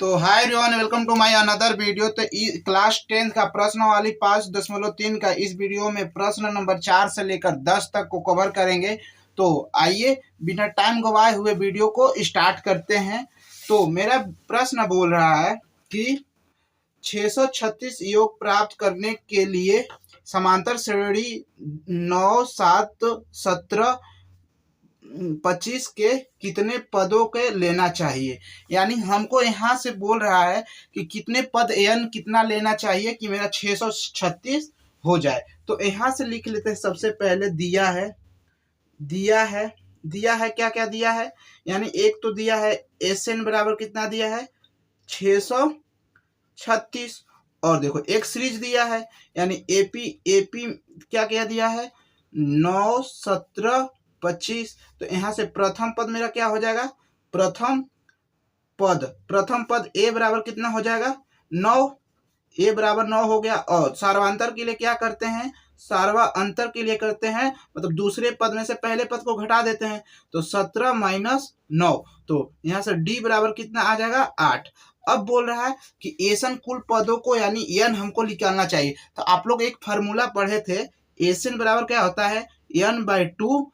तो hi everyone, welcome to my another video. तो class 10 का प्रश्नावली 5.3 का इस वीडियो में प्रश्न नंबर 4 से लेकर 10 तक को कवर करेंगे। तो आइए बिना टाइम गवाए हुए वीडियो को स्टार्ट करते हैं। तो मेरा प्रश्न बोल रहा है कि 636 योग प्राप्त करने के लिए समांतर श्रेणी 9, 7, 17, 25 के कितने पदों के लेना चाहिए। यानी हमको यहाँ से बोल रहा है कि कितने पद n कितना लेना चाहिए कि मेरा 636 हो जाए। तो यहाँ से लिख लेते हैं। सबसे पहले दिया है क्या क्या दिया है, यानी एक तो दिया है Sn बराबर कितना दिया है 636। और देखो एक सीरीज दिया है, यानी एपी क्या क्या दिया है 9, 17, 25। तो यहाँ से प्रथम पद मेरा क्या हो जाएगा, प्रथम पद ए बराबर कितना हो जाएगा 9, ए बराबर 9 हो गया। और सार्वांतर के लिए क्या करते हैं, सार्वांतर के लिए करते हैं मतलब दूसरे पद में से पहले पद को घटा देते हैं। तो 17 माइनस 9, तो यहाँ से डी बराबर कितना आ जाएगा 8। अब बोल रहा है कि एसन कुल पदों को यानी एन हमको निकालना चाहिए। तो आप लोग एक फार्मूला पढ़े थे, एसन बराबर क्या होता है n/2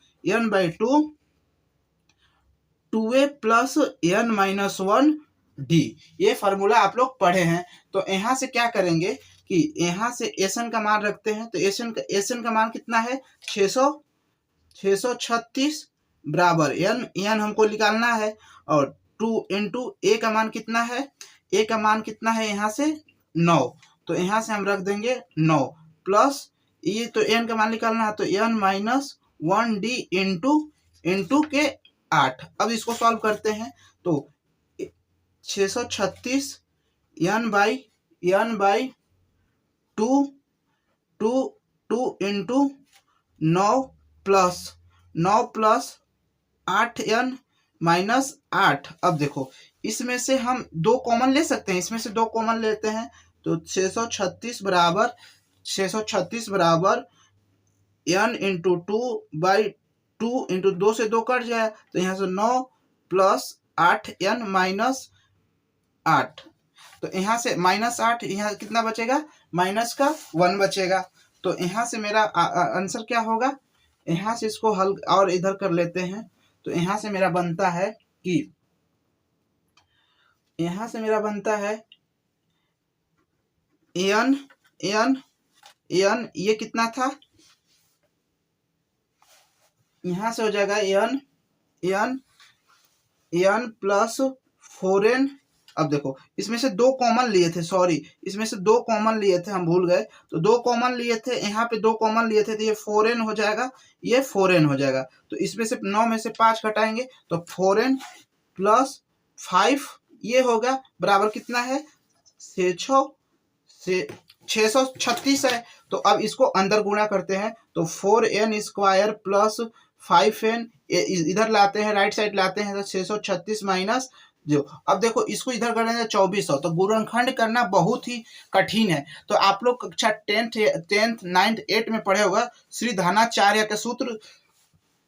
2a plus n minus 1 D. ये फार्मूला आप लोग पढ़े हैं। तो यहाँ से क्या करेंगे कि यहाँ से एसन का मान रखते हैं। तो एसन का मान कितना है 636 बराबर n हमको निकालना है। और 2 इंटू ए का मान कितना है, ए का मान कितना है यहाँ से 9। तो यहाँ से हम रख देंगे 9 प्लस ये तो n का मान निकालना है, तो n माइनस 1 डी इंटू के 8। अब इसको सॉल्व करते हैं। तो 636 n by 2 into 9 plus 8n minus 8। अब देखो इसमें से हम दो कॉमन ले सकते हैं, इसमें से दो कॉमन लेते हैं। तो 636 बराबर n इंटू 2 इंटू 2 से 2 कट जाए। तो यहाँ से 9 प्लस 8n माइनस 8। तो यहाँ से माइनस 8, यहाँ कितना बचेगा माइनस का 1 बचेगा। तो यहाँ से मेरा आंसर क्या होगा, यहाँ से इसको हल और इधर कर लेते हैं। तो यहाँ से मेरा बनता है कि यहाँ से मेरा बनता है n ये कितना था, यहाँ से हो जाएगा n प्लस 4n। अब देखो इसमें से दो कॉमन लिए थे, इसमें से दो कॉमन लिए थे, हम भूल गए। तो दो कॉमन लिए थे, यहाँ पे दो कॉमन लिए थे, तो ये 4n हो जाएगा, ये 4n हो जाएगा। तो इसमें से 9 में से 5 घटाएंगे तो 4n प्लस 5 ये होगा बराबर कितना है 636 है। तो अब इसको अंदर गुणा करते हैं। तो 4n स्क्वायर प्लस 5n इधर लाते हैं, राइट साइड लाते हैं। तो 636 माइनस जो, अब देखो इसको इधर करेंगे 2400। तो गुणनखंड करना बहुत ही कठिन है। तो आप लोग कक्षा 10th 9th 8 में पढ़े होगा श्री धनाचार्य का सूत्र।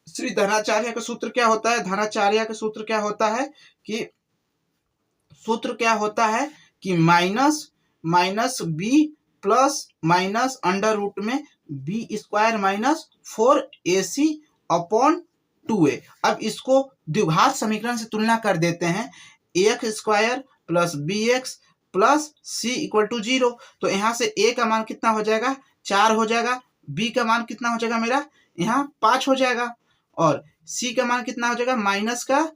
श्री धनाचार्य का सूत्र क्या होता है, धनाचार्य का सूत्र क्या होता है कि minus B plus minus under root में B square minus 4ac upon 2a। अब इसको द्विघात समीकरण से तुलना कर देते हैं, ax square plus bx plus c equal to 0। तो यहाँ से a का मान कितना हो जाएगा 4 हो जाएगा, b का मान कितना हो जाएगा मेरा यहाँ 5 हो जाएगा, और c का मान कितना हो जाएगा माइनस का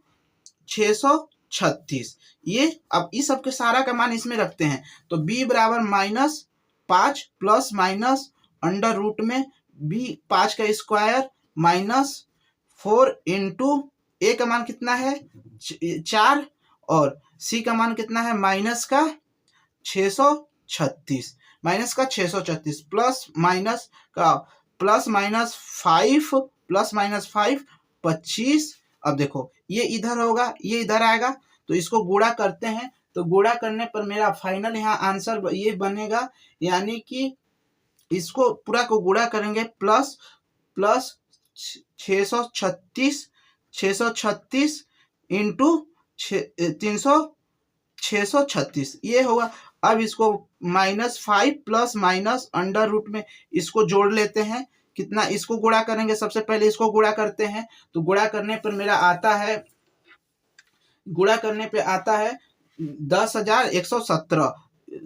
636। ये अब इस सब के सारा का मान इसमें रखते हैं। तो b बराबर -5 प्लस माइनस अंडर रूट में b 5 का स्क्वायर माइनस 4 इंटू ए का मान कितना है 4 और सी का मान कितना है माइनस का 636 प्लस माइनस 5 25। अब देखो ये इधर होगा, ये इधर आएगा, तो इसको गुणा करते हैं। तो गुणा करने पर मेरा फाइनल यहाँ आंसर ये बनेगा, यानी कि इसको पूरा को गुणा करेंगे प्लस 636 इंटू 636 ये होगा। अब इसको -5 प्लस माइनस अंडर रूट में इसको जोड़ लेते हैं। कितना इसको गुणा करेंगे, सबसे पहले इसको गुणा करते हैं। तो गुणा करने पर मेरा आता है, गुणा करने पे आता है 10,117।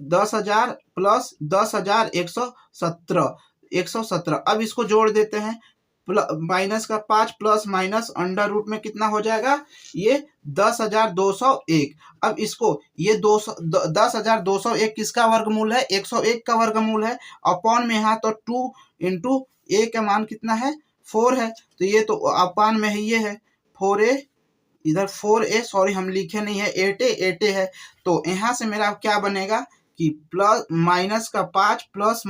10,000 प्लस 10,117, 117। अब इसको जोड़ देते हैं, माइनस का 5 प्लस माइनस अंडर रूट में कितना हो जाएगा, ये 10,201। अब इसको ये 10,201 किसका वर्गमूल है, 101 का वर्गमूल है। अपॉन में यहाँ तो 2 इंटू ए का मान कितना है, 4 है। तो ये तो अपॉन में ही ये है 4a, इधर 4a, सॉरी हम लिखे नहीं है, 8a है। तो यहाँ से मेरा क्या बनेगा कि प्लस माइनस का 5 प्लस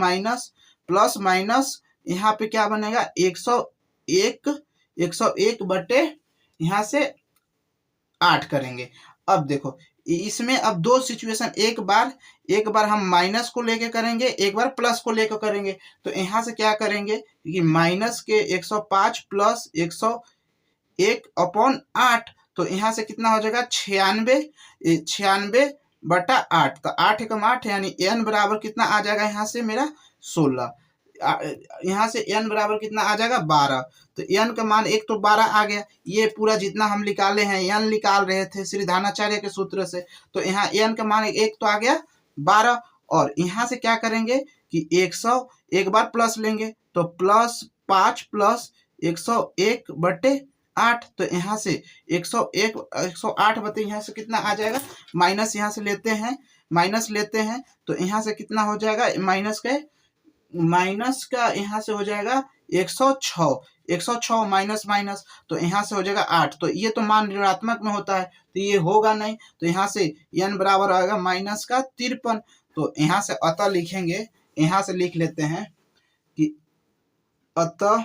माइनस यहाँ पे क्या बनेगा 101 बटे यहाँ से 8 करेंगे। अब देखो इसमें अब दो सिचुएशन, एक बार हम माइनस को लेके करेंगे, एक बार प्लस को लेकर करेंगे। तो यहाँ से क्या करेंगे कि माइनस के 105 प्लस 101 अपॉन 8, तो यहाँ से कितना हो जाएगा 96 बटा 8। तो 8 एकम 8 यानी n बराबर कितना आ जाएगा यहाँ से मेरा 16। यहाँ से n बराबर कितना आ जाएगा 12। तो n का मान एक तो 12 आ गया। ये पूरा जितना हम निकाले हैं n निकाल रहे थे श्रीधानाचार्य के सूत्र से, तो यहाँ n का मान एक तो आ गया 12। और यहाँ से क्या करेंगे कि 100 एक बार प्लस लेंगे, तो प्लस 5 प्लस 101 बटे 8। तो यहाँ से 108 बटे यहाँ से कितना आ जाएगा, माइनस यहाँ से लेते हैं। तो यहाँ से कितना हो जाएगा, माइनस का यहाँ से हो जाएगा 106 माइनस, तो यहाँ से हो जाएगा 8। तो ये तो मान ऋणात्मक में होता है, तो ये होगा नहीं। तो यहाँ से n बराबर आएगा माइनस का 53। तो यहाँ से अतः लिखेंगे, यहाँ से लिख लेते हैं कि अतः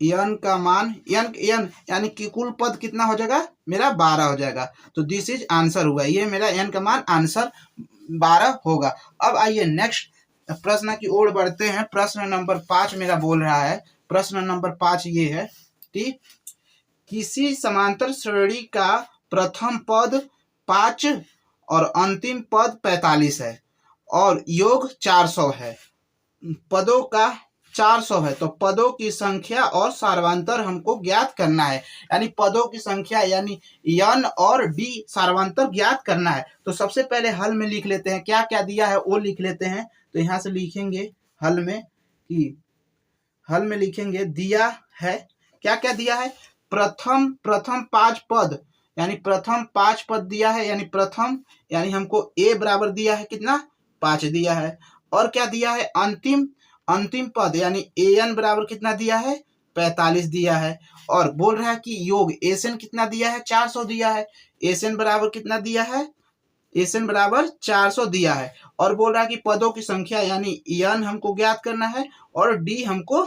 n का मान n यानी कि कुल पद कितना हो जाएगा मेरा 12 हो जाएगा। तो दिस इज आंसर हुआ, ये मेरा n का मान आंसर 12 होगा। अब आइए नेक्स्ट प्रश्न की ओर बढ़ते हैं। प्रश्न नंबर 5 मेरा बोल रहा है, प्रश्न नंबर 5 ये है कि किसी समांतर श्रेणी का प्रथम पद 5 और अंतिम पद 45 है और योग 400 है। पदों का 400 है, तो पदों की संख्या और सार्वंतर हमको ज्ञात करना है। यानी पदों की संख्या यानी n और d सार्वंतर ज्ञात करना है। तो सबसे पहले हल में लिख लेते हैं, क्या क्या दिया है वो लिख लेते हैं। तो यहाँ से लिखेंगे हल में कि हल में लिखेंगे दिया है, क्या क्या दिया है, प्रथम 5 पद, यानी प्रथम 5 पद दिया है। यानी प्रथम यानी हमको a बराबर दिया है कितना 5 दिया है। और क्या दिया है, अंतिम पद यानी an बराबर कितना दिया है 45 दिया है। और बोल रहा है कि योग एसन कितना दिया है 400 दिया है। एसन बराबर कितना दिया है, एसन बराबर 400 दिया है। और बोल रहा है कि पदों की संख्या यानी n हमको ज्ञात करना है और d हमको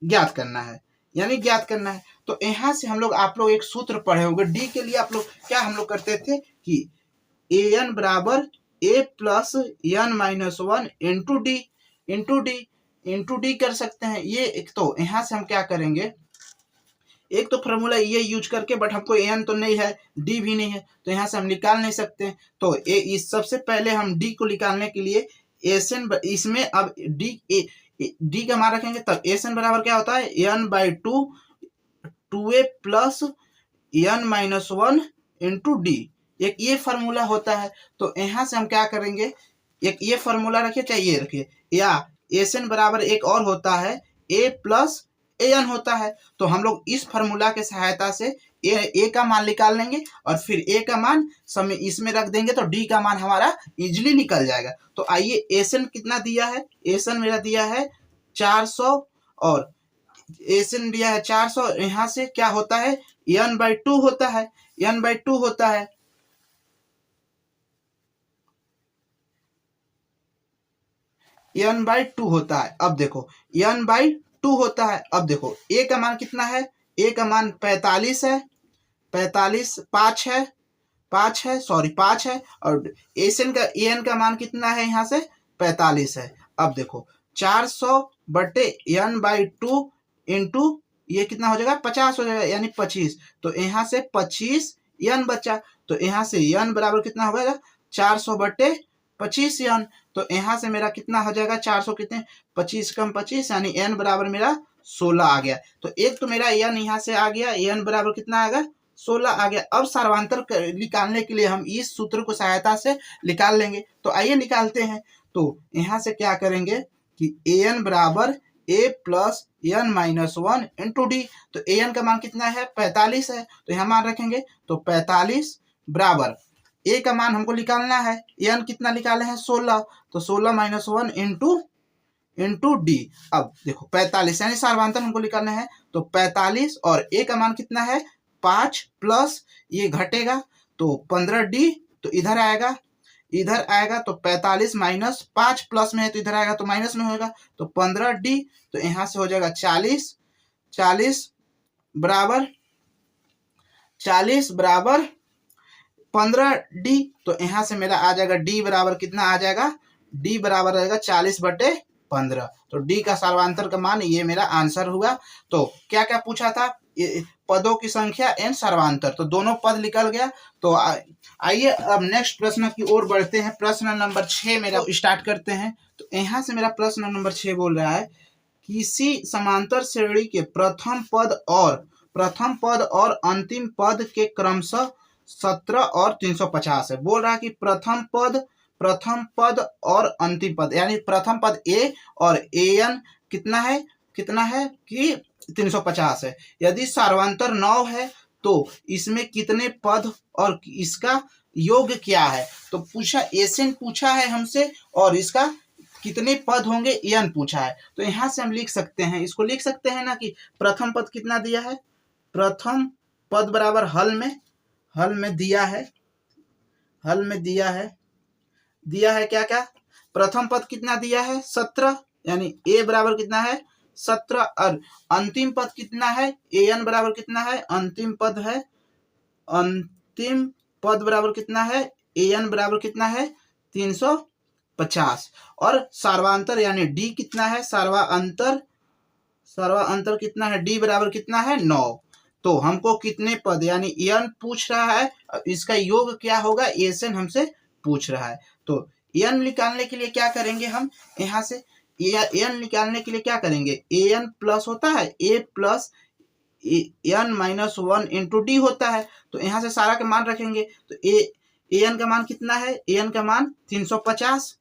ज्ञात करना है, यानी ज्ञात करना है। तो यहाँ से हम लोग, आप लोग एक सूत्र पढ़े होंगे d के लिए। आप लोग क्या हम लोग करते थे कि an बराबर a plus n minus 1 into D कर सकते हैं। ये एक, तो यहाँ से हम क्या करेंगे, एक तो फॉर्मूला ये यूज करके, बट हमको एन तो नहीं है, डी भी नहीं है, तो यहाँ से हम निकाल नहीं सकते। तो इस सबसे पहले हम डी को निकालने के लिए एसन, इसमें अब डी का मान रखेंगे, तब एसन बराबर क्या होता है n by 2a plus n minus 1 into D. एक ये फार्मूला होता है। तो यहाँ से हम क्या करेंगे, एक ये फार्मूला रखिए चाहे ये रखिए, या एसन बराबर एक और होता है a प्लस an होता है। तो हम लोग इस फार्मूला के सहायता से a का मान निकाल लेंगे और फिर a का मान समय इसमें रख देंगे, तो d का मान हमारा इजीली निकल जाएगा। तो आइए एसन कितना दिया है, एसन मेरा दिया है 400 और एसन दिया है 400। यहाँ से क्या होता है n बाई 2 होता है, n बाई 2 होता है। n बाई 2 होता है। अब देखो n बाई 2 होता है। अब देखो a का मान कितना है, a का मान 45 है, 45 5 है, सॉरी 5 है। और एसन का an का मान कितना है यहाँ से 45 है। अब देखो 400 बटे n बाई 2 इंटू ये कितना हो जाएगा 50 हो जाएगा, यानी 25। तो यहाँ से 25 n बचा। तो यहाँ से n बराबर कितना हो जाएगा 400/25 n। तो यहाँ से मेरा कितना हो जाएगा 400 कितने 25 कम 25 यानी n बराबर मेरा 16 आ गया। तो एक तो मेरा n यहाँ से आ गया, n बराबर कितना आएगा 16 आ गया। अब सर्वांतर निकालने के लिए हम इस सूत्र को सहायता से निकाल लेंगे। तो आइए निकालते हैं। तो यहाँ से क्या करेंगे कि an बराबर a plus n minus 1 into D. तो an का मान कितना है 45 है, तो यहाँ मान रखेंगे। तो 45 बराबर a का मान हमको निकालना है, n कितना निकाले हैं 16, तो 16 माइनस 1 इंटू डी। अब देखो 45 यानी सर्वांतर हमको निकालना है। तो 45 और a का मान कितना है 5 प्लस ये घटेगा तो 15d, तो इधर आएगा तो 45 माइनस 5 प्लस में है तो इधर आएगा तो माइनस में होगा तो 15d। तो यहाँ से हो जाएगा 40 बराबर 15d। तो यहाँ से मेरा आ जाएगा d बराबर कितना आ जाएगा, d बराबर रहेगा 40/15। तो d का सर्वांतर का मान ये मेरा आंसर हुआ। तो क्या क्या पूछा था, पदों की संख्या n सर्वांतर, तो दोनों पद निकल गया। तो आइए अब नेक्स्ट प्रश्न की ओर बढ़ते हैं। प्रश्न नंबर 6 मेरा स्टार्ट करते हैं। तो यहाँ से मेरा प्रश्न नंबर 6 बोल रहा है किसी समांतर श्रेणी के प्रथम पद और अंतिम पद के क्रमशः 17 और 350 है। बोल रहा है कि प्रथम पद और अंतिम पद यानी प्रथम पद a और an कितना है कि 350 है। यदि सर्वांतर 9 है तो इसमें कितने पद और इसका योग क्या है। तो पूछा एन पूछा है हमसे और इसका कितने पद होंगे n पूछा है। तो यहाँ से हम लिख सकते हैं, इसको लिख सकते हैं ना कि प्रथम पद कितना दिया है, प्रथम पद बराबर हल में दिया है क्या प्रथम पद कितना दिया है 17 यानी a बराबर कितना है 17 और अंतिम पद कितना है an बराबर कितना है, अंतिम पद बराबर कितना है an बराबर कितना है 350 और सर्वांतर यानी d कितना है, सर्वांतर कितना है d बराबर कितना है 9। तो हमको कितने पद यानी n पूछ रहा है, इसका योग क्या होगा एन हमसे पूछ रहा है। तो n निकालने के लिए क्या करेंगे हम, यहाँ से n निकालने के लिए क्या करेंगे, an प्लस होता है a plus n minus 1 into D होता है। तो यहाँ से सारा का मान रखेंगे। तो an का मान कितना है, an का मान 350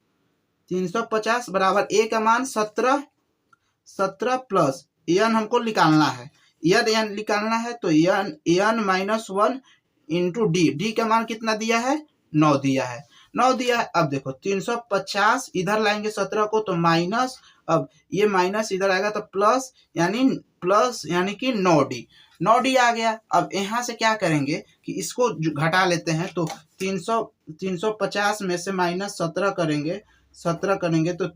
बराबर a का मान 17 प्लस n हमको निकालना है, n निकालना है। तो n माइनस 1 इंटू डी का मान कितना दिया है 9 दिया है। अब देखो 350 इधर लाएंगे 17 को तो माइनस, अब ये माइनस इधर आएगा तो प्लस यानी कि 9d आ गया। अब यहाँ से क्या करेंगे कि इसको घटा लेते हैं। तो 350 में से माइनस 17 करेंगे तो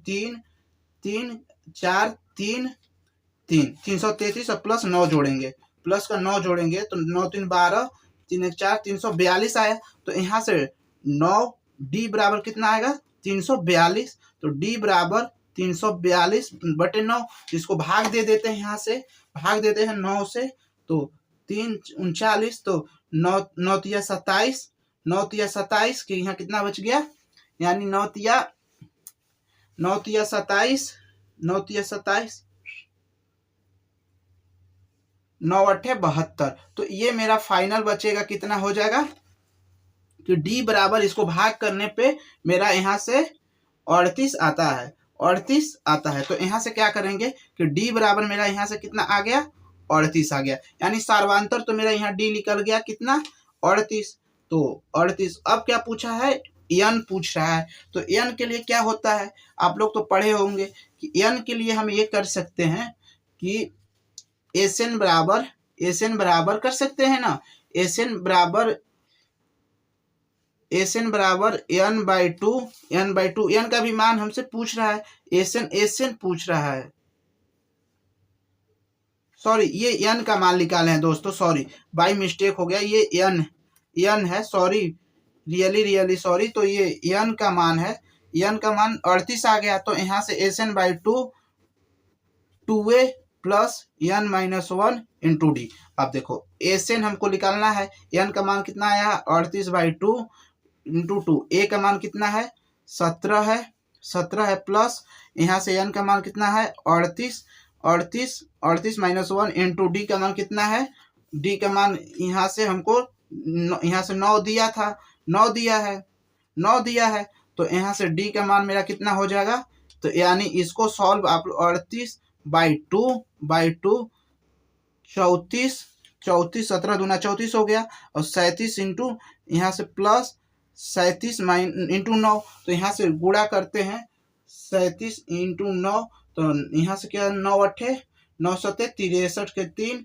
333 और प्लस 9 जोड़ेंगे, प्लस का 9 जोड़ेंगे तो 9 3 12 3 1 4 342 आया। तो यहाँ से 9d बराबर कितना आएगा 342। तो d बराबर 342/9, इसको भाग दे देते हैं, यहाँ से भाग देते हैं 9 से। तो 3 39 तो 9 तिया 27 के यहाँ कितना बच गया यानी 9 तिया 27 9 8 72। तो ये मेरा फाइनल बचेगा कितना हो जाएगा कि d बराबर इसको भाग करने पे मेरा यहाँ से 38 आता है। तो यहाँ से क्या करेंगे कि d बराबर मेरा यहाँ से कितना आ गया 38 आ गया, यानी सर्वांतर तो मेरा यहाँ d निकल गया कितना 38। तो 38 अब क्या पूछा है n पूछ रहा है। तो n के लिए क्या होता है, आप लोग तो पढ़े होंगे कि n के लिए हम ये कर सकते हैं कि SN बराबर कर सकते हैं ना, SN बराबर n/2 n का भी मान हमसे पूछ रहा है, SN पूछ रहा है। सॉरी ये n का मान निकाले हैं दोस्तों, सॉरी बाई मिस्टेक हो गया, ये n है, सॉरी रियली सॉरी। तो ये n का मान है, n का मान 38 आ गया। तो यहाँ से SN/2 2a plus n minus 1 into D. अब देखो एसएन हमको निकालना है, n का मान कितना आया 38/2 इंटू 2, ए का मान कितना है 17 है, 17 है, प्लस यहाँ से n का मान कितना है 38, 38 माइनस 1 इंटू डी का मान कितना है, डी का मान यहाँ से हमको यहाँ से 9 दिया था, 9 दिया है, 9 दिया है, तो यहाँ से डी का मान मेरा कितना हो जाएगा, तो यानी इसको सॉल्व आप 38/2 34, 34 17 दूना 34 हो गया, और 37 इंटू यहाँ से प्लस 37 इंटू 9, तो यहाँ से गुणा करते हैं 37 इंटू 9, तो यहाँ से क्या 9 अट्ठे 9 सत्ते 63 के 3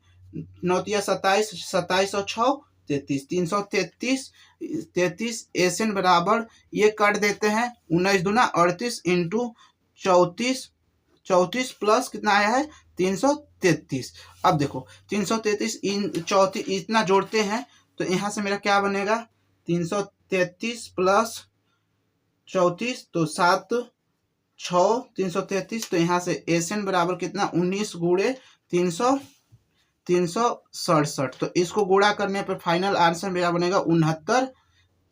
9 तिया 27, 27 और 6 33, 333 एसएन बराबर ये काट देते हैं 19 दूना 38 इंटू 34, 34 प्लस कितना आया है 333। अब देखो 333 इन 34 इतना जोड़ते हैं तो यहाँ से मेरा क्या बनेगा 333 प्लस 34 तो 7 6 333, तो यहाँ से एसएन बराबर कितना 19 गुणे 367, तो इसको गुणा करने पर फाइनल आंसर मेरा बनेगा 69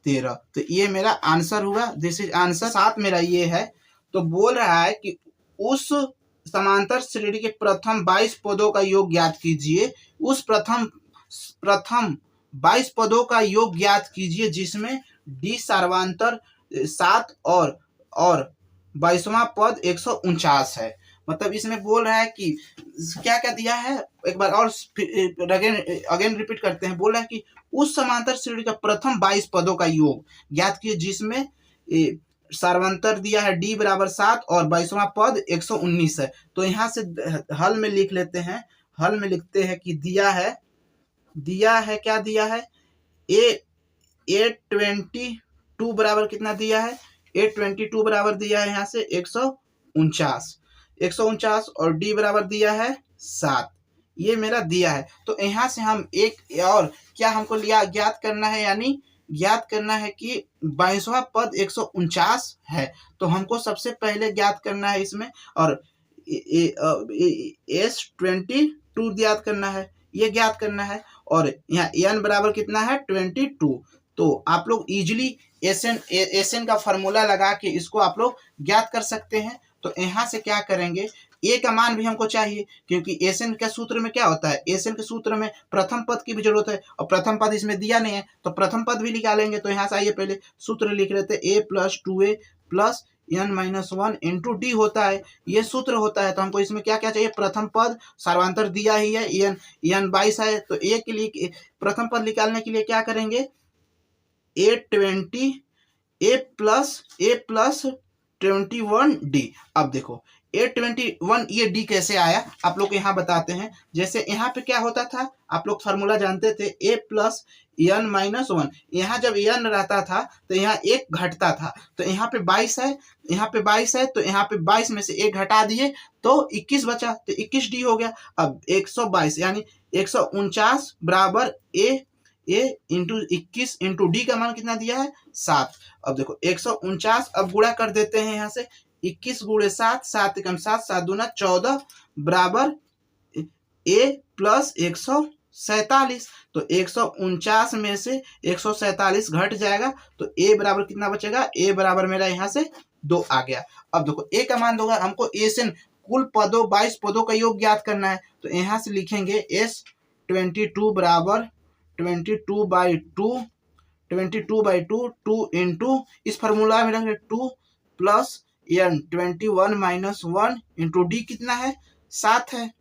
13। तो ये मेरा आंसर हुआ, दिस इज आंसर। साथ मेरा ये है, तो बोल रहा है कि उस समांतर श्रेणी के प्रथम 22 पदों का योग ज्ञात कीजिए, उस प्रथम 22 पदों का योग ज्ञात कीजिए जिसमें डी सार्वंतर 7 और 22वां पद 149 है। मतलब इसमें बोल रहा है कि क्या क्या दिया है, एक बार और अगेन रिपीट करते हैं। बोल रहा है कि उस समांतर श्रेणी का प्रथम 22 पदों का योग ज्ञात कीजिए जिसमें सार्वंतर दिया है डी बराबर 7 और 22वां पद 119 है। तो यहाँ से हल में लिख लेते हैं, हल में लिखते हैं कि दिया है क्या दिया है A22 बराबर कितना दिया है, A22 बराबर दिया है यहाँ से 149 और डी बराबर दिया है 7, ये मेरा दिया है। तो यहाँ से हम एक और क्या हमको लिया ज्ञात करना है, यानी ज्ञात करना है कि 22वां पद 149 है, तो हमको सबसे पहले ज्ञात करना है इसमें, और S22 ज्ञात करना है, ये ज्ञात करना है, और यहाँ n बराबर कितना है 22। तो आप लोग इजिली एसएन का फॉर्मूला लगा के इसको आप लोग ज्ञात कर सकते हैं। तो यहाँ से क्या करेंगे, ए का मान भी हमको चाहिए, क्योंकि एसएन के सूत्र में क्या होता है, एसएन के सूत्र में प्रथम पद की भी जरूरत है, और प्रथम पद इसमें दिया नहीं है तो प्रथम पद भी निकालेंगे। तो यहाँ से आइए पहले सूत्र लिख लेते हैं, a + 2a plus n-1 into D होता है, ये सूत्र होता है। तो हमको इसमें क्या क्या चाहिए, प्रथम पद सार्वंतर दिया ही है, n 22 है, तो ए के लिए प्रथम पद निकालने के लिए क्या करेंगे, a प्लस 21 डी। अब देखो A21 ये डी कैसे आया आप लोग यहाँ बताते हैं। जैसे यहाँ पे क्या होता था, आप लोग फार्मूला जानते थे, a + n-1, यहाँ जब n रहता था तो यहाँ एक घटता था, तो यहाँ पे 22 है, यहाँ पे 22 है, तो यहाँ पे 22 में से एक घटा दिए तो 21 बचा, तो 21 डी हो गया। अब 122 यानी 149 बराबर a इंटू 21 इंटू डी का मान कितना दिया है 7। अब देखो 149, अब गुणा कर देते हैं यहाँ से, 21 गुणे 7, 7 एकम 7, 7 दूना 14 बराबर a + 147। तो 149 में से 147 घट जाएगा, तो a बराबर कितना बचेगा, a बराबर मेरा यहाँ से 2 आ गया। अब देखो a का मान होगा, हमको एसएन कुल पदों 22 पदों का योग ज्ञात करना है। तो यहाँ से लिखेंगे S22 बराबर 22/2 2 इंटू इस फॉर्मूला में रखेंगे 2 प्लस n-1 इंटू डी कितना है 7 है।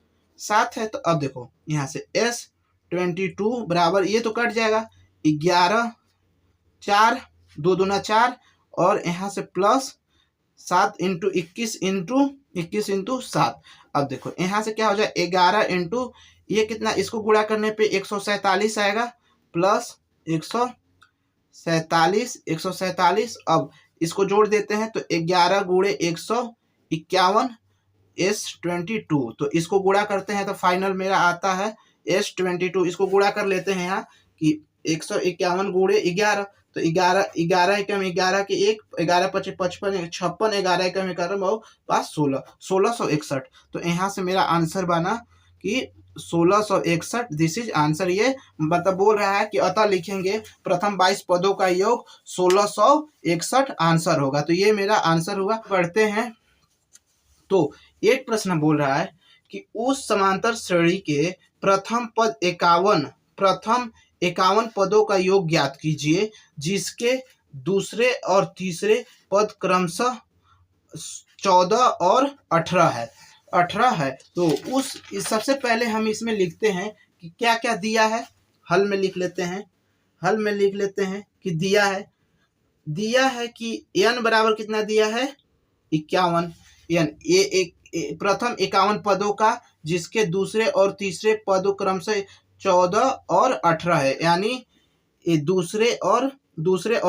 तो अब देखो यहाँ से S22 बराबर ये तो कट जाएगा 11 4 2 दूना 4 और यहाँ से प्लस 7 इंटू 21 इंटू 7। अब देखो यहाँ से क्या हो जाए 11 इंटू ये कितना, इसको गुणा करने पे 147 आएगा प्लस 147। अब इसको जोड़ देते हैं तो 11 गुणे 151 S22, तो इसको गुणा करते हैं तो फाइनल मेरा आता है S22। इसको गुणा कर लेते हैं यहाँ कि 151 गुणे 11, तो 11 एकम 11 के 1, 11 × 5 = 55, 56, 11 एकम 11 पास 16, 1661। तो यहाँ से मेरा आंसर बना कि 1661, दिस इज आंसर। ये मतलब बोल रहा है कि अतः लिखेंगे प्रथम 22 पदों का योग 1661 आंसर होगा। तो ये मेरा आंसर हुआ। पढ़ते हैं तो एक प्रश्न बोल रहा है कि उस समांतर श्रेणी के प्रथम 51 पदों का योग ज्ञात कीजिए जिसके दूसरे और तीसरे पद क्रमशः 14 और 18 है। तो उस सबसे पहले हम इसमें लिखते हैं कि क्या क्या दिया है। हल में लिख लेते हैं कि दिया है कि n बराबर कितना दिया है 51। n प्रथम 51 पदों का जिसके दूसरे और तीसरे पदों क्रम से 14 और 18 है, यानी दूसरे और दूसरे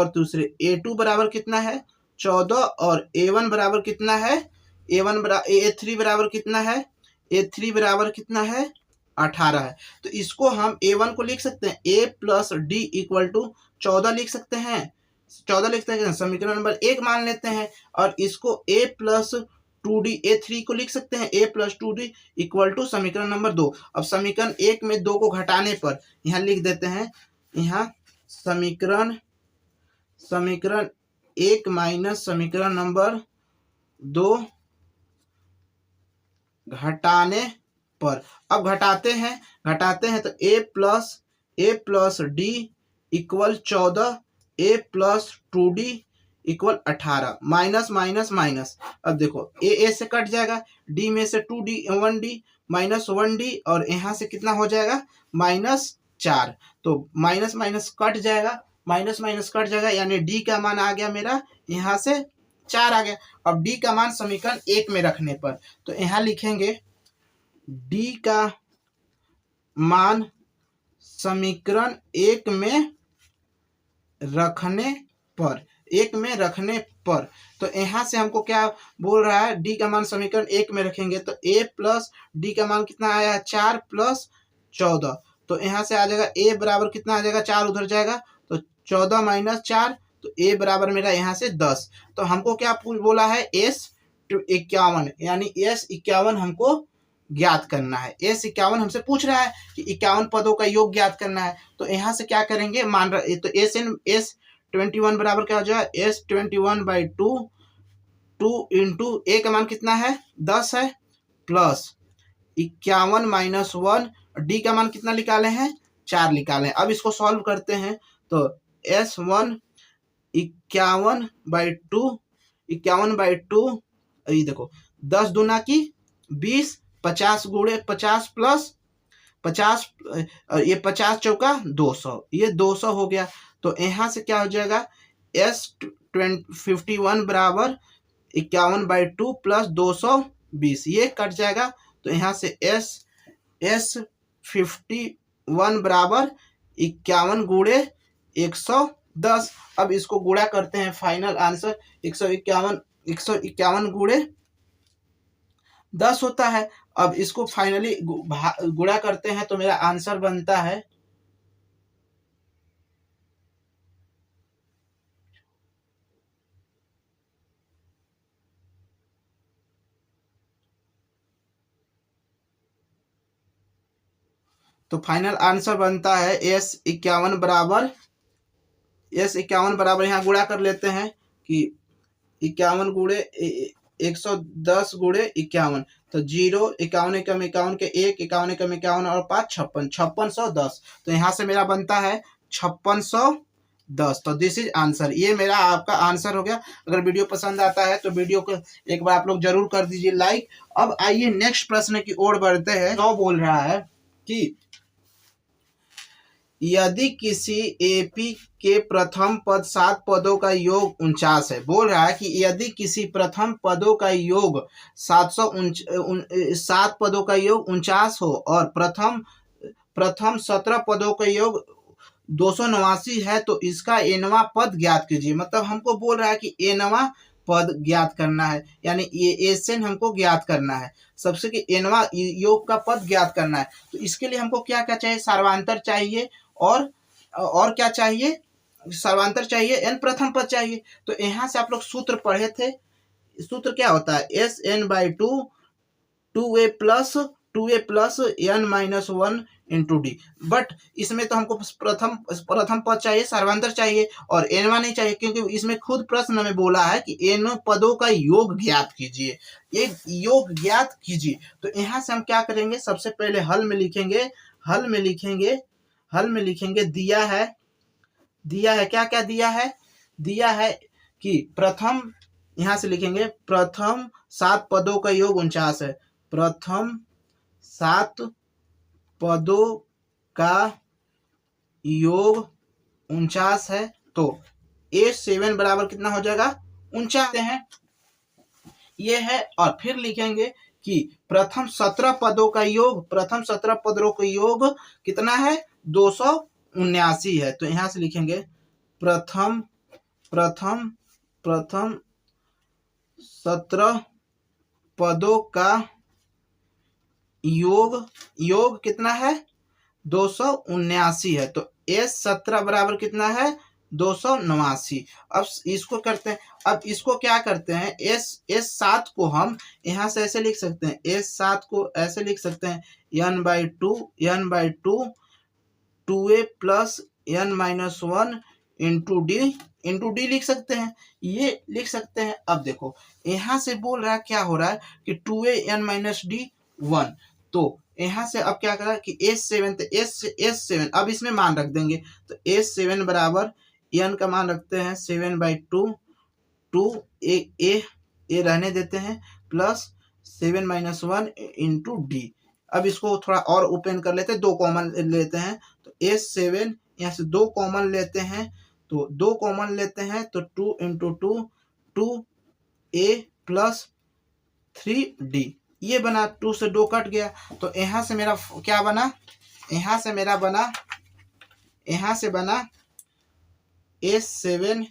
A2 बराबर कितना है 14 और A1 बराबर कितना है A3 बराबर कितना है A3 बराबर कितना है 18 है। तो इसको हम A1 को लिख सकते हैं A plus D equal to 14 लिख सकते हैं। समीकरण नंबर 1 मान लेते हैं। और इसको A प्लस 2D A3 को लिख सकते हैं A plus 2D equal to समीकरण नंबर 2। अब समीकरण 1 में 2 को घटाने पर यहाँ लिख देते हैं, यहाँ समीकरण 1 माइनस समीकरण नंबर 2 घटाने पर। अब घटाते हैं तो A plus D equal 14 A plus 2D equal 18 minus minus minus. अब देखो A से कट जाएगा, D में से 2D 1D माइनस 1D और यहाँ से कितना हो जाएगा -4। तो माइनस माइनस कट जाएगा, यानी D का मान आ गया मेरा यहाँ से 4 आ गया। अब D का मान समीकरण 1 में रखने पर तो यहाँ लिखेंगे D का मान समीकरण 1 में रखने पर तो यहाँ से हमको क्या बोल रहा है, D का मान समीकरण 1 में रखेंगे तो A प्लस D का मान कितना आया 4 प्लस 14। तो यहाँ से आ जाएगा A बराबर कितना आ जाएगा 4 उधर जाएगा तो 14 माइनस 4, तो A बराबर मेरा यहाँ से 10। तो हमको क्या बोला है S51, यानी S51 हमको ज्ञात करना है। S51 हमसे पूछ रहा है कि 51 पदों का योग ज्ञात करना है। तो यहाँ से क्या करेंगे, तो S21 बराबर क्या हो जाएगा S21/2 इंटू A का मान कितना है 10 है प्लस 51 माइनस 1, D का मान कितना निकाले हैं 4 निकाले हैं। अब इसको सॉल्व करते हैं तो S1 51/2 ये देखो 10 दूना की 20, 50 गुणे 50 प्लस 50, ये 50 चौका 200, ये 200 हो गया। तो यहाँ से क्या हो जाएगा S51 बराबर 51/2 प्लस 220, ये कट जाएगा। तो यहाँ से S51 बराबर 51 गुणे 110। अब इसको गुणा करते हैं, फाइनल आंसर 151 गुणे 10 होता है। अब इसको फाइनली गुणा करते हैं तो मेरा आंसर बनता है S51 बराबर यहाँ गुणा कर लेते हैं कि 51 गुणे 110 गुणे 51, तो 0, 51 एकम 51 के 1, 51 एकम 51 और 5 56, 5610। तो यहाँ से मेरा बनता है 5610। तो दिस इज आंसर। ये मेरा आपका आंसर हो गया। अगर वीडियो पसंद आता है तो वीडियो को एक बार आप लोग जरूर कर दीजिए लाइक। अब आइए नेक्स्ट प्रश्न की ओर बढ़ते हैं। तो बोल रहा है कि यदि किसी एपी के प्रथम पद 7 पदों का योग 49 है। बोल रहा है कि यदि किसी प्रथम पदों का योग 7 पदों का योग 49 हो और प्रथम 17 पदों का योग 289 है तो इसका एनवा पद ज्ञात कीजिए। मतलब हमको बोल रहा है कि एनवा पद ज्ञात करना है, यानी ये एसेन हमको ज्ञात करना है। सबसे कि एनवा योग का पद ज्ञात करना है। तो इसके लिए हमको क्या क्या चाहिए, सर्वांतर चाहिए और क्या चाहिए, सर्वांतर चाहिए, एन प्रथम पद चाहिए। तो यहाँ से आप लोग सूत्र पढ़े थे। सूत्र क्या होता है, SN/2 2A plus 2a plus n minus 1 into D. But इसमें तो हमको प्रथम पद चाहिए, सर्वांतर चाहिए और एनवा नहीं चाहिए, क्योंकि इसमें खुद प्रश्न में बोला है कि एन पदों का योग ज्ञात कीजिए, ये योग ज्ञात कीजिए। तो यहाँ से हम क्या करेंगे, सबसे पहले हल में लिखेंगे, दिया है क्या क्या दिया है कि प्रथम, यहां से लिखेंगे प्रथम 7 पदों का योग 49 है, प्रथम 7 पदों का योग 49 है। तो A7 बराबर कितना हो जाएगा, 49 है, ये है। और फिर लिखेंगे कि प्रथम 17 पदों का योग कितना है, 279 है। तो यहां से लिखेंगे प्रथम 17 पदों का योग कितना है, 279 है। तो S17 बराबर कितना है, 289। अब इसको करते हैं, अब इसको क्या करते हैं, S7 को हम यहां से ऐसे लिख सकते हैं, S7 को ऐसे लिख सकते हैं n/2 2a plus n minus 1 into D लिख सकते हैं, ये लिख सकते हैं। अब देखो यहां से बोल रहा है, क्या हो रहा है कि 2a n माइनस डी 1। तो यहां से अब क्या कर रहा है कि S7 अब इसमें मान रख देंगे। तो S7 बराबर n का मान रखते हैं 7/2, 2a रहने देते हैं, प्लस 7 माइनस 1 इंटू डी। अब इसको थोड़ा और ओपन कर लेते हैं, 2 कॉमन लेते हैं। तो S7 यहाँ से 2 कॉमन लेते हैं, तो 2 कॉमन लेते हैं, तो 2 इंटू 2a प्लस 3d, ये बना, 2 से 2 कट गया। तो यहाँ से मेरा क्या बना, यहाँ से बना S7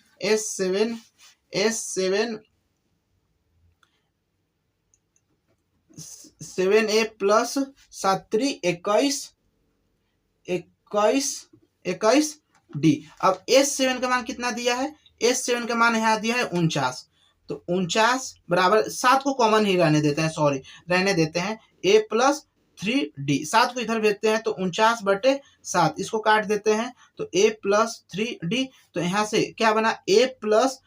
7a प्लस 7 21 डी। अब S7 का मान कितना दिया है, S7 का मान यहाँ दिया है 49। तो 49 बराबर 7 को कॉमन ही रहने देते हैं, a प्लस 3d, 7 को इधर भेजते हैं तो 49/7, इसको काट देते हैं तो a प्लस 3d। तो यहाँ से क्या बना, a प्लस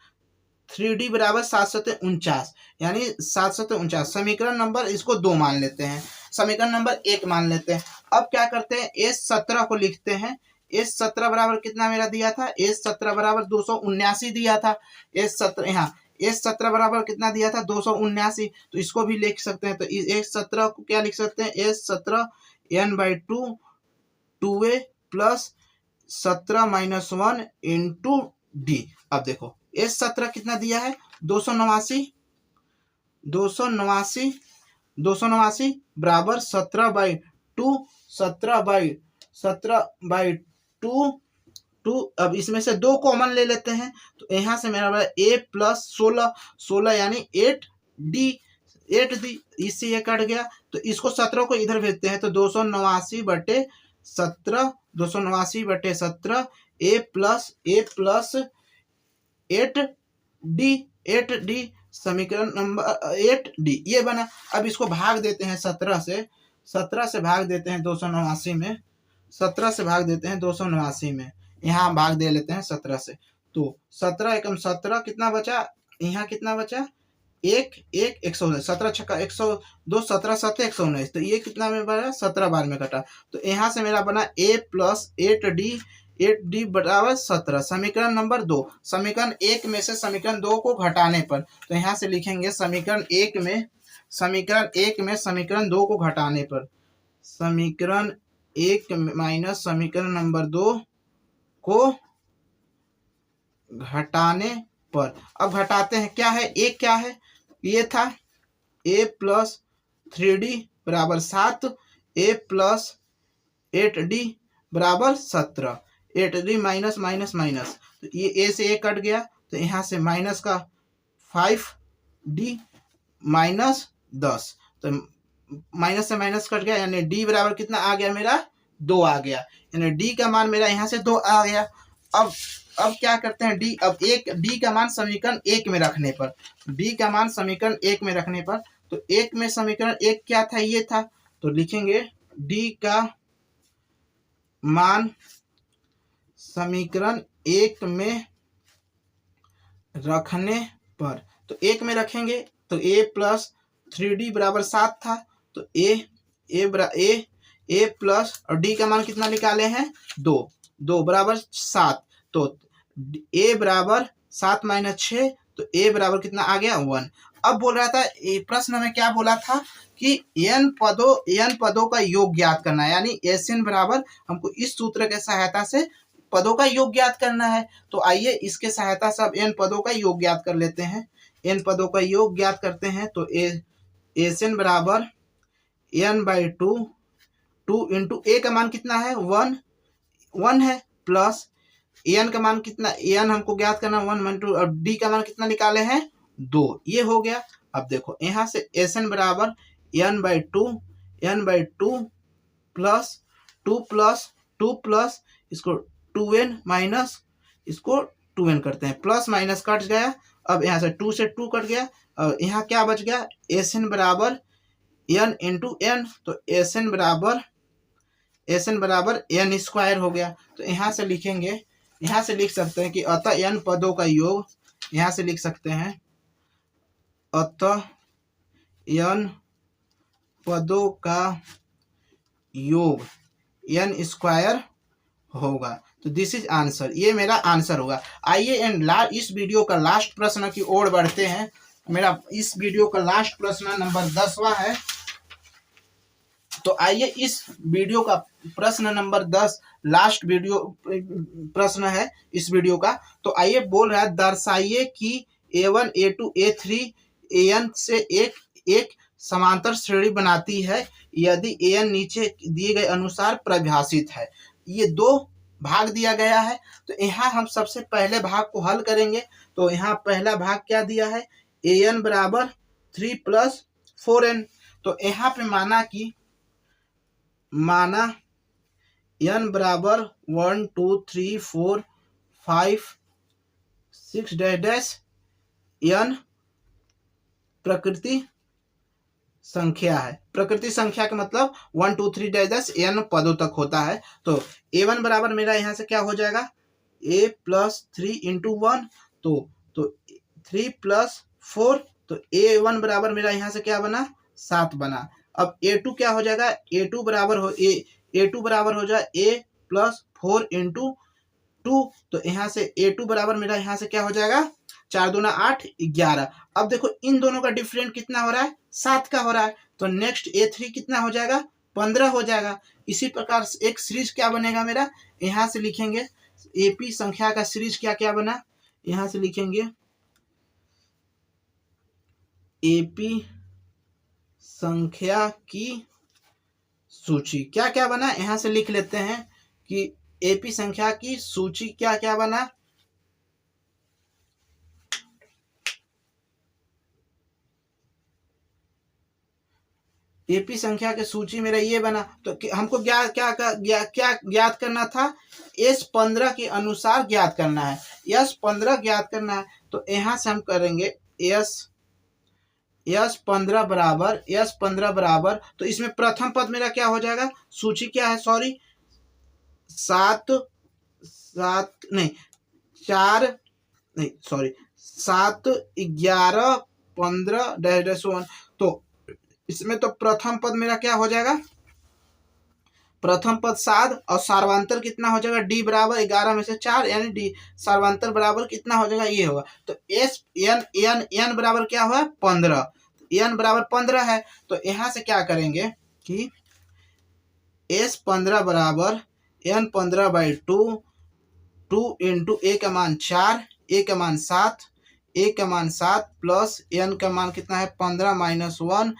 3d बराबर 749, यानी 749। समीकरण नंबर इसको 2 मान लेते हैं, समीकरण नंबर 1 मान लेते हैं। अब क्या करते हैं, S17 को लिखते हैं। S17 बराबर कितना मेरा दिया था, S17 बराबर 279 दिया था। S17 बराबर कितना दिया था, 279। तो इसको भी लिख सकते हैं। तो S17 को क्या लिख सकते हैं, S17 n/2 2a plus 17 minus 1 into D. अब देखो S17 कितना दिया है, 289 बराबर 17/2। अब इसमें से 2 कॉमन ले लेते हैं, तो यहाँ से मेरा a प्लस 16 यानी 8d, इससे ये कट गया। तो इसको 17 को इधर भेजते हैं, तो 289/17 a प्लस 8d, समीकरण नंबर 8d ये बना। अब इसको भाग देते हैं 17 से भाग देते हैं 289 में, 17 से भाग देते हैं 289 में, यहाँ भाग दे लेते हैं 17 से। तो 17 एकम 17 कितना बचा, यहाँ कितना बचा, 119, 17 छक्का 102, 17 7 119। तो ये कितना में बना, 17 बार में कटा। तो यहाँ से मेरा बना a प्लस 8d बराबर 17, समीकरण नंबर 2। समीकरण 1 में से समीकरण 2 को घटाने पर, तो यहाँ से लिखेंगे समीकरण 1 में समीकरण 2 को घटाने पर, समीकरण 1 माइनस समीकरण नंबर 2 को घटाने पर। अब घटाते हैं, क्या है, एक क्या है, ये था a प्लस 3d बराबर 7, a प्लस 8d बराबर 17, 8d माइनस माइनस माइनस, तो ये a से a कट गया, तो यहाँ से माइनस का 5d माइनस 10, तो माइनस से माइनस कट गया, यानी d बराबर कितना आ गया मेरा, 2 आ गया, यानी d का मान मेरा यहाँ से 2 आ गया। अब क्या करते हैं, d का मान समीकरण 1 में रखने पर, d का मान समीकरण 1 में रखने पर, तो 1 में समीकरण 1 क्या था, ये था। तो लिखेंगे डी का मान समीकरण 1 में रखने पर, तो 1 में रखेंगे तो a प्लस 3d बराबर 7 था, तो ए प्लस और d का मान कितना निकाले हैं 2 बराबर 7, तो a बराबर 7 माइनस 6, तो a बराबर कितना आ गया 1। अब बोल रहा था प्रश्न में क्या बोला था कि n पदों का योग ज्ञात करना है, यानी Sn बराबर हमको इस सूत्र के सहायता से पदों का योग ज्ञात करना है। तो आइए इसके सहायता से अब n पदों का योग ज्ञात कर लेते हैं। n पदों का योग ज्ञात करते हैं तो Sn बराबर n/2, 2 इंटू a का मान कितना है 1 है, प्लस n का मान कितना, n हमको ज्ञात करना 1/2 और d का मान कितना निकाले हैं 2, ये हो गया। अब देखो यहाँ से Sn बराबर n/2 प्लस 2 प्लस इसको 2n माइनस इसको 2n करते हैं, प्लस माइनस कट गया। अब यहाँ से 2 से 2 कट गया, और यहाँ क्या बच गया Sn बराबर n इंटू n, तो Sn बराबर n स्क्वायर हो गया। तो यहाँ से लिखेंगे, यहाँ से लिख सकते हैं कि अतः n पदों का योग, यहाँ से लिख सकते हैं अतः n पदों का योग n स्क्वायर होगा। तो दिस इज आंसर, ये मेरा आंसर होगा। आइए इस वीडियो का लास्ट प्रश्न की ओर बढ़ते हैं। मेरा इस वीडियो का लास्ट प्रश्न नंबर 10वां है। तो आइए इस वीडियो का प्रश्न नंबर 10 लास्ट वीडियो प्रश्न है इस वीडियो का। तो आइए बोल रहा है, दर्शाइए कि A1 A2 A3 AN से एक समांतर श्रेणी बनाती है यदि AN नीचे दिए गए अनुसार परिभाषित है। ये 2 भाग दिया गया है, तो यहाँ हम सबसे पहले भाग को हल करेंगे। तो यहाँ पहला भाग क्या दिया है, AN बराबर 3 + 4n। तो यहाँ पे माना n बराबर 1 2 3 4 5 6 डैश n प्रकृति संख्या है। प्रकृति संख्या का मतलब 1 2 3 डैश n पदों तक होता है। तो A1 बराबर मेरा यहाँ से क्या हो जाएगा a + 3 × 1, तो 3 + 4, तो A1 बराबर मेरा यहाँ से क्या बना 7 बना। अब A2 क्या हो जाएगा, A2 बराबर हो जाए a + 4 × 2, तो यहाँ से A2 बराबर मेरा यहाँ से क्या हो जाएगा 4 दूना 8 11। अब देखो इन दोनों का डिफरेंट कितना हो रहा है 7 का हो रहा है, तो नेक्स्ट A3 कितना हो जाएगा 15 हो जाएगा। इसी प्रकार से एक सीरीज क्या बनेगा मेरा, यहाँ से लिखेंगे AP संख्या का सीरीज क्या क्या बना, यहाँ से लिखेंगे AP संख्या की सूची क्या क्या बना, यहाँ से लिख लेते हैं कि AP संख्या की सूची क्या क्या बना। AP संख्या की सूची मेरा ये बना, तो हमको क्या ज्ञात करना था, S15 के अनुसार ज्ञात करना है, S15 ज्ञात करना है। तो यहाँ से हम करेंगे S15 बराबर, तो इसमें प्रथम पद मेरा क्या हो जाएगा, सूची क्या है, सॉरी 7 11 15 -1। तो इसमें तो प्रथम पद मेरा क्या हो जाएगा, प्रथम पद 7 और सार्वंतर कितना हो जाएगा D बराबर 11 में से 4, यानी D सार्वंतर बराबर कितना हो जाएगा ये होगा। तो n बराबर क्या हुआ 15, n बराबर 15 है। तो यहाँ से क्या करेंगे कि S15 बराबर n15/2, 2 × a का मान 4, a का मान 7 प्लस n का मान कितना है 15 - 1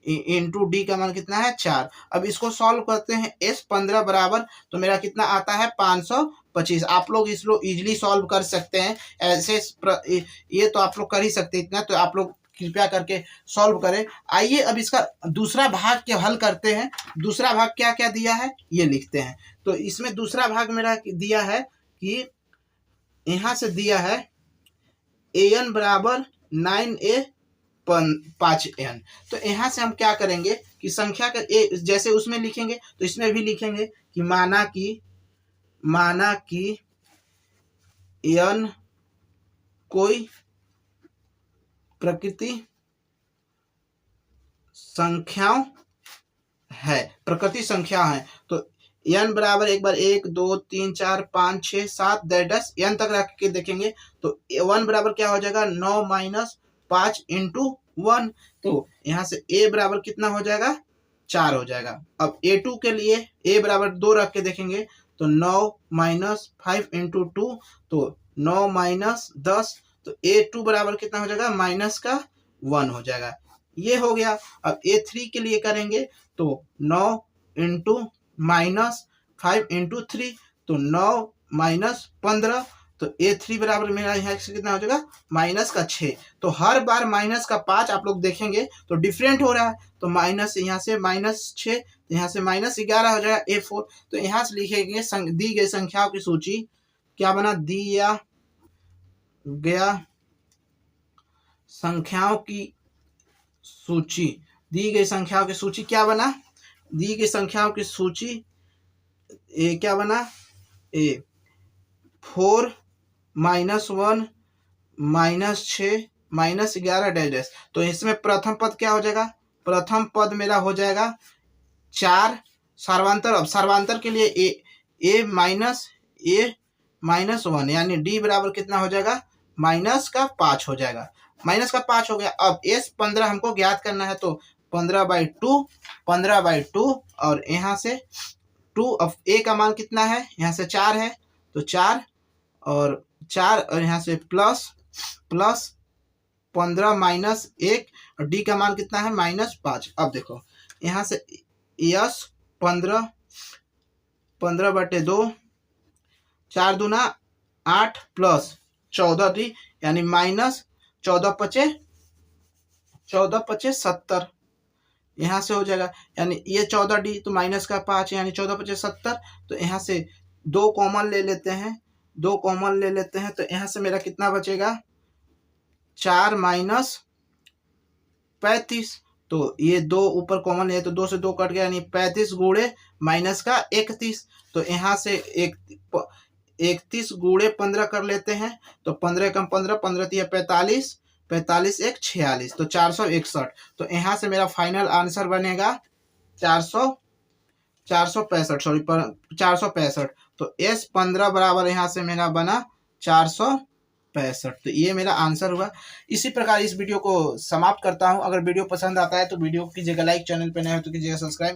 इंटू D का मान कितना है 4। अब इसको सॉल्व करते हैं, S15 बराबर तो मेरा कितना आता है 525। आप लोग इसको इजीली सॉल्व कर सकते हैं, ऐसे ये तो आप लोग कर ही सकते हैं, इतना तो आप लोग कृपया करके सॉल्व करें। आइए अब इसका दूसरा भाग के हल करते हैं। दूसरा भाग क्या क्या दिया है ये लिखते हैं। तो इसमें दूसरा भाग मेरा दिया है कि यहाँ से दिया है AN बराबर 9A 5n। तो यहाँ से हम क्या करेंगे कि संख्या का जैसे उसमें लिखेंगे तो इसमें भी लिखेंगे कि माना कि n कोई प्रकृति संख्याओं है, प्रकृति संख्या है। तो n बराबर एक बार 1 2 3 4 5 6 7 10 n तक रख के देखेंगे तो 1 बराबर क्या हो जाएगा 9 माइनस 5 इंटू 1। तो यहाँ से a बराबर कितना हो जाएगा 4 हो जाएगा। अब a2 के लिए a बराबर 2 रख के देखेंगे तो 9 माइनस 5 इंटू 2 तो 9 माइनस 10। तो a2 बराबर कितना हो जाएगा माइनस का 1 हो जाएगा। ये हो गया। अब a3 के लिए करेंगे तो 9 इंटू माइनस 5 इंटू 3 तो 9 माइनस 15। तो a3 बराबर मेरा यहाँ से कितना हो जाएगा माइनस का 6। तो हर बार माइनस का 5 आप लोग देखेंगे तो डिफरेंट हो रहा है। तो माइनस यहाँ से माइनस 6, यहाँ से माइनस 11 हो जाएगा a4। तो यहाँ से लिखेंगे दी गई संख्याओं की सूची क्या बना, दिया गया संख्याओं की सूची, दी गई संख्याओं की सूची क्या बना, दी गई संख्याओं की सूची क्या बना 4 माइनस 1 माइनस 6 माइनस 11 डैश। तो इसमें प्रथम पद क्या हो जाएगा, प्रथम पद मेरा हो जाएगा 4 सर्वांतर। अब सर्वांतर के लिए a माइनस 1 यानी d बराबर कितना हो जाएगा माइनस का 5 हो जाएगा, माइनस का 5 हो गया। अब s 15 हमको ज्ञात करना है तो 15/2 और यहाँ से 2। अब a का मान कितना है, यहाँ से 4 है तो 4 और यहाँ से प्लस 15 माइनस 1 और d का मान कितना है -5। अब देखो यहाँ से यस 15/2 4 दूना 8 प्लस 14d यानी माइनस 14×5 70 यहाँ से हो जाएगा। यानी ये 14d तो माइनस का 5 यानी 14×5 70। तो यहाँ से 2 कॉमन ले लेते हैं, 2 कॉमन ले लेते हैं तो यहाँ से मेरा कितना बचेगा 4 माइनस 35। तो ये 2 ऊपर कॉमन है तो 2 से 2 कट गया यानी 35 गुणे माइनस का 31। तो यहाँ से 31 गुणे 15 कर लेते हैं तो 15 कम 15 15 3 45 45 1 46 तो 461। तो यहाँ से मेरा फाइनल आंसर बनेगा 465। तो S15 बराबर यहाँ से मेरा बना 465। तो ये मेरा आंसर हुआ। इसी प्रकार इस वीडियो को समाप्त करता हूँ। अगर वीडियो पसंद आता है तो वीडियो कीजिएगा लाइक, चैनल पे नए हो तो कीजिएगा सब्सक्राइब।